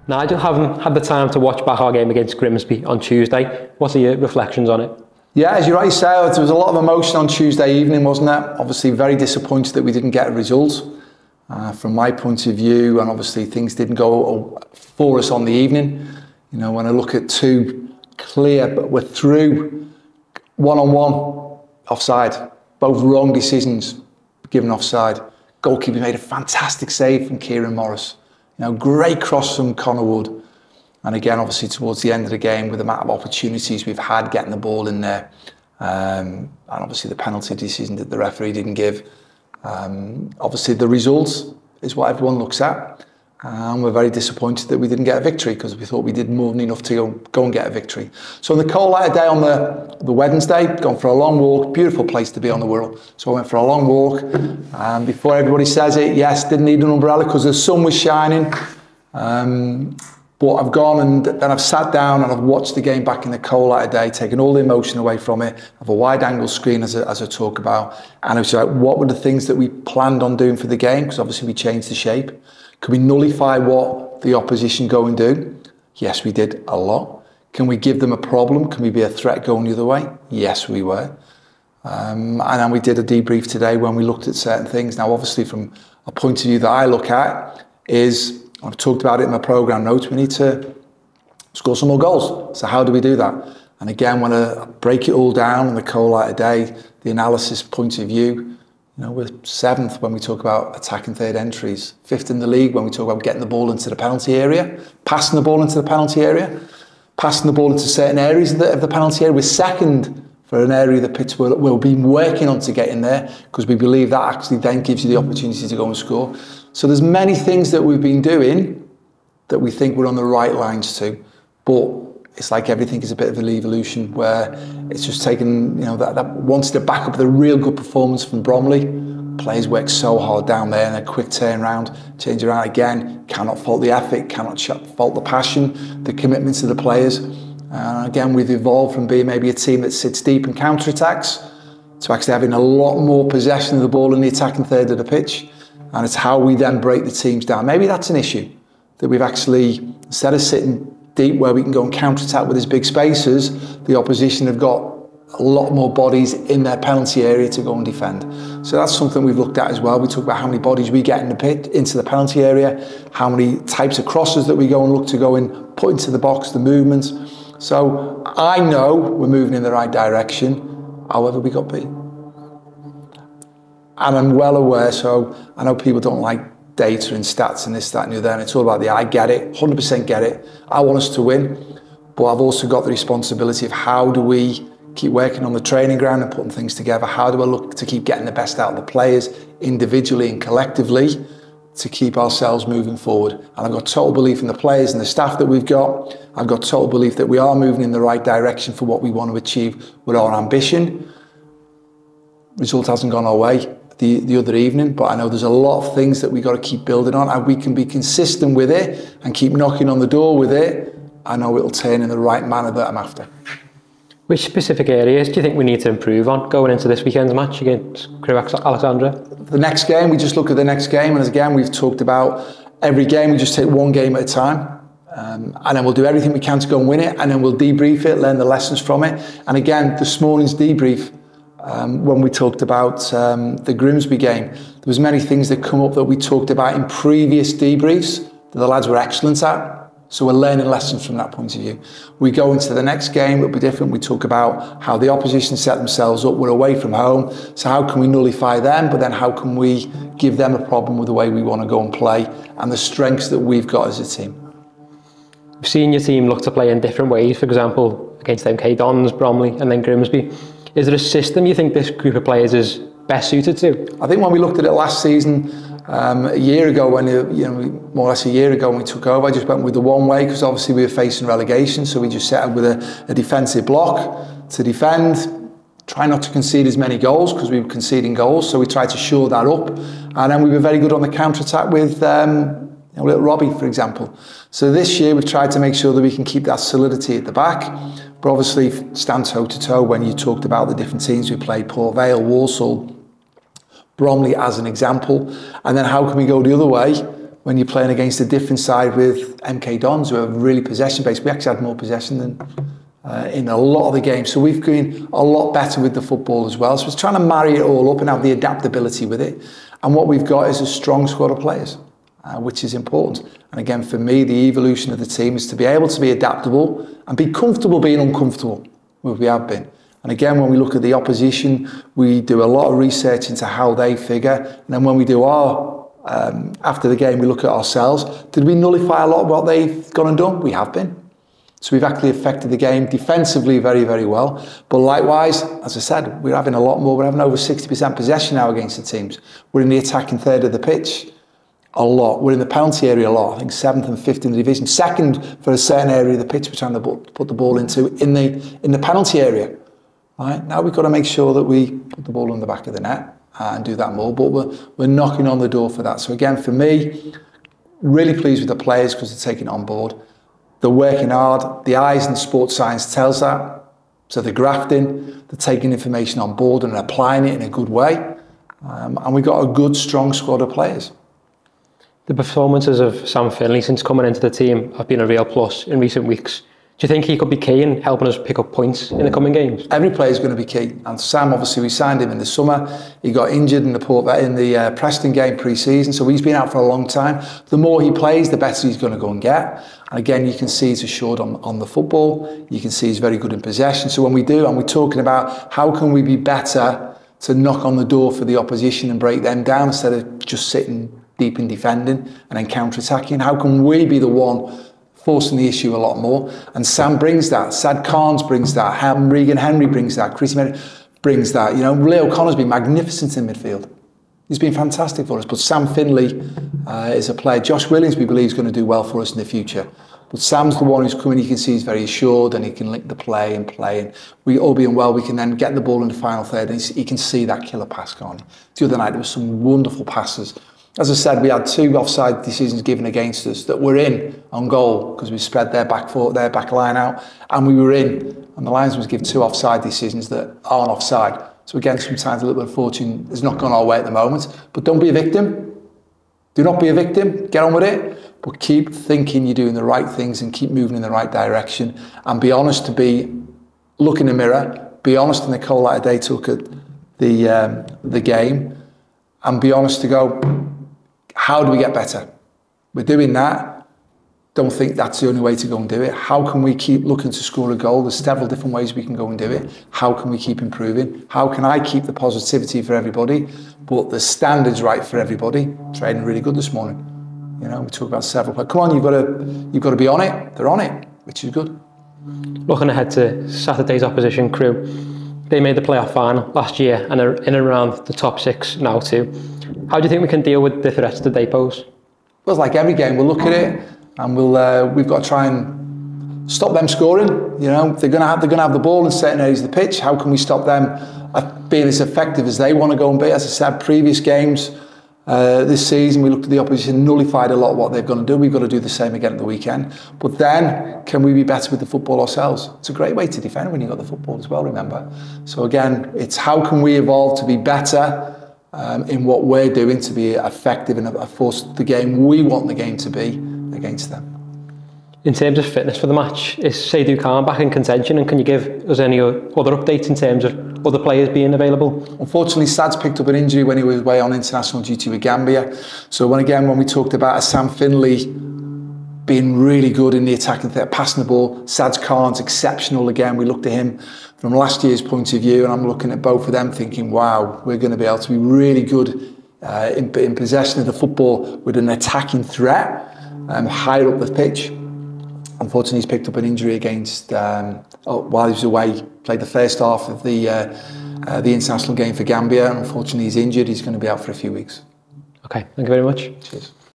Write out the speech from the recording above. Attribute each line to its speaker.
Speaker 1: Nigel, having had the time to watch back our game against Grimsby on Tuesday, what are your reflections on it?
Speaker 2: Yeah, as you rightly say, there was a lot of emotion on Tuesday evening, wasn't there? Obviously very disappointed that we didn't get a result from my point of view, and obviously things didn't go for us on the evening. You know, when I look at two clear, but we're through one-on-one offside, both wrong decisions given offside. Goalkeeper made a fantastic save from Kieran Morris. You know, great cross from Connor Wood. And again, obviously towards the end of the game, with the amount of opportunities we've had getting the ball in there, and obviously the penalty decision that the referee didn't give. Obviously the results is what everyone looks at. And we're very disappointed that we didn't get a victory, because we thought we did more than enough to go and get a victory. So on the cold light of day on the Wednesday, gone for a long walk, beautiful place to be on the Wirral. So I went for a long walk, and before everybody says it, yes, didn't need an umbrella because the sun was shining. But I've gone and then I've sat down and I've watched the game back in the cold light of day, taken all the emotion away from it. I have a wide angle screen as I talk about. And I was like, what were the things that we planned on doing for the game? Because obviously we changed the shape. Can we nullify what the opposition go and do? Yes, we did a lot. Can we give them a problem? Can we be a threat going the other way? Yes, we were. And then we did a debrief today when we looked at certain things. Now, obviously, from a point of view that I look at is, I've talked about it in my programme notes, we need to score some more goals. So how do we do that? And again, when I break it all down in the cold light of day, the analysis point of view, you know, we're 7th when we talk about attacking third entries, 5th in the league when we talk about getting the ball into the penalty area, passing the ball into the penalty area, passing the ball into certain areas of the penalty area. We're 2nd for an area of the pitch we'll be working on to get in there, because we believe that actually then gives you the opportunity to go and score. So there's many things that we've been doing that we think we're on the right lines to, but it's like everything is a bit of an evolution where it's just taken, you know, that wanted to back up the real good performance from Bromley. Players work so hard down there and a quick turnaround, change around again, cannot fault the effort, cannot fault the passion, the commitment to the players. And again, we've evolved from being maybe a team that sits deep and counter-attacks to actually having a lot more possession of the ball in the attacking third of the pitch. And it's how we then break the teams down. Maybe that's an issue, that we've actually, instead of sitting deep where we can go and counter-attack with these big spaces, the opposition have got a lot more bodies in their penalty area to go and defend. So that's something we've looked at as well. We talk about how many bodies we get in the pit, into the penalty area, how many types of crosses that we go and look to go and put into the box, the movements. So I know we're moving in the right direction, however we got beat. And I'm well aware, so I know people don't like data and stats and this, that and the other, and it's all about I get it, 100% get it. I want us to win, but I've also got the responsibility of how do we keep working on the training ground and putting things together. How do I look to keep getting the best out of the players individually and collectively to keep ourselves moving forward? And I've got total belief in the players and the staff that we've got. I've got total belief that we are moving in the right direction for what we want to achieve with our ambition. Result hasn't gone our way the other evening, but I know there's a lot of things that we've got to keep building on, and we can be consistent with it and keep knocking on the door with it. I know it'll turn in the right manner that I'm after.
Speaker 1: Which specific areas do you think we need to improve on going into this weekend's match against Crewe Alexandra?
Speaker 2: The next game, we just look at the next game, and as again we've talked about, every game we just take one game at a time, and then we'll do everything we can to go and win it, and then we'll debrief it, learn the lessons from it. And again, this morning's debrief, when we talked about the Grimsby game, there was many things that come up that we talked about in previous debriefs that the lads were excellent at. So we're learning lessons from that point of view. We go into the next game, it'll be different. We talk about how the opposition set themselves up. We're away from home, so how can we nullify them, but then how can we give them a problem with the way we want to go and play and the strengths that we've got as a team.
Speaker 1: We've seen your team look to play in different ways, for example, against MK Dons, Bromley and then Grimsby. Is there a system you think this group of players is best suited to? I think when we looked at it last season, a year ago, when more or less a year ago when we took over, I just went with the one way, because obviously we were facing relegation, so we just set up with a defensive block to defend, try not to concede as many goals because we were conceding goals, so we tried to shore that up, and then we were very good on the counter-attack with little Robbie, for example. So this year we've tried to make sure that we can keep that solidity at the back, but obviously stand toe-to-toe when you talked about the different teams we played, Port Vale, Walsall, Bromley as an example, and then how can we go the other way
Speaker 2: when you're playing against a different side with 𝗦𝗢𝗙𝗏𝗏, who are really possession-based. We actually had more possession than in a lot of the games. So we've been a lot better with the football as well. So it's trying to marry it all up and have the adaptability with it. And what we've got is a strong squad of players, which is important. And again, for me, the evolution of the team is to be able to be adaptable and be comfortable being uncomfortable, which we have been. And again, when we look at the opposition, we do a lot of research into how they figure. And then when we do our, after the game, we look at ourselves. Did we nullify a lot of what they've gone and done? We have been. So we've actually affected the game defensively very, very well. But likewise, as I said, we're having a lot more. We're having over 60% possession now against the teams. We're in the attacking third of the pitch a lot. We're in the penalty area a lot. I think 7th and 5th in the division. 2nd for a certain area of the pitch we're trying to put the ball into in the penalty area. Right? Now we've got to make sure that we put the ball on the back of the net and do that more. But we're knocking on the door for that. So again, for me, really pleased with the players because they're taking it on board. They're working hard. The eyes in sports science tells that. So they're grafting, they're taking information on board and applying it in a good way. And we've got a good, strong squad of players.
Speaker 1: The performances of Sam Finley since coming into the team have been a real plus in recent weeks. Do you think he could be key in helping us pick up points in the coming games?
Speaker 2: Every player is going to be key. And Sam, obviously, we signed him in the summer. He got injured in the Preston game pre-season, so he's been out for a long time. The more he plays, the better he's going to go and get. And again, you can see he's assured on the football. You can see he's very good in possession. So when we do, and we're talking about how can we be better to knock on the door for the opposition and break them down instead of just sitting deep in defending and then counter-attacking, how can we be the one forcing the issue a lot more? And Sam brings that. 𝗦𝗧𝗔𝗬𝗢 brings that. Regan Henry brings that. Chris brings that. You know, Leo Connor's been magnificent in midfield. He's been fantastic for us. But Sam Finley is a player. Josh Williams, we believe, is going to do well for us in the future. But Sam's the one who's coming. You can see he's very assured and he can link the play. And we all being well, we can then get the ball in the final third and he can see that killer pass going. The other night, there were some wonderful passes. As I said, we had 2 offside decisions given against us that were in on goal because we spread their back line out, and we were in. And the linesmen give 2 offside decisions that aren't offside. So again, sometimes a little bit of fortune has not gone our way at the moment. But don't be a victim. Do not be a victim. Get on with it. But keep thinking you're doing the right things and keep moving in the right direction. And be honest look in the mirror. Be honest in the 𝗦𝗨𝗣𝗣𝗢𝗥𝗧 the game, and be honest to go, how do we get better? We're doing that. Don't think that's the only way to go and do it. How can we keep looking to score a goal? There's several different ways we can go and do it. How can we keep improving? How can I keep the positivity for everybody, but the standards right for everybody? Training really good this morning. You know, we talk about several players. Come on, you've got to be on it. They're on it, which is good.
Speaker 1: Looking ahead to Saturday's opposition, Crewe. They made the playoff final last year and are in and around the top 6 now too. How do you think we can deal with the threats that they pose?
Speaker 2: Well, it's like every game, we'll look at it and we've got to try and stop them scoring. You know, they're going to have the ball in certain areas of the pitch. How can we stop them being as effective as they want to go and be? As I said, previous games this season, we looked at the opposition, nullified a lot of what they've got to do. We've got to do the same again at the weekend. But then, can we be better with the football ourselves? It's a great way to defend when you've got the football as well, remember. So again, it's how can we evolve to be better in what we're doing to be effective and force the game we want the game to be against them.
Speaker 1: In terms of fitness for the match, is 𝗬𝗢𝗏𝗏 back in contention, and can you give us any other updates in terms of other players being available?
Speaker 2: Unfortunately, Sad's picked up an injury when he was away on international duty with Gambia. So when we talked about Sam Finley being really good in the attacking threat, passing the ball, 𝗦𝗧𝗔𝗬𝗢𝗏's exceptional again. We looked at him from last year's point of view, and I'm looking at both of them thinking, wow, we're going to be able to be really good in possession of the football with an attacking threat higher up the pitch. Unfortunately, he's picked up an injury against, while he was away, played the first half of the international game for Gambia, and unfortunately he's injured. He's going to be out for a few weeks.
Speaker 1: Okay, thank you very much.
Speaker 2: Cheers.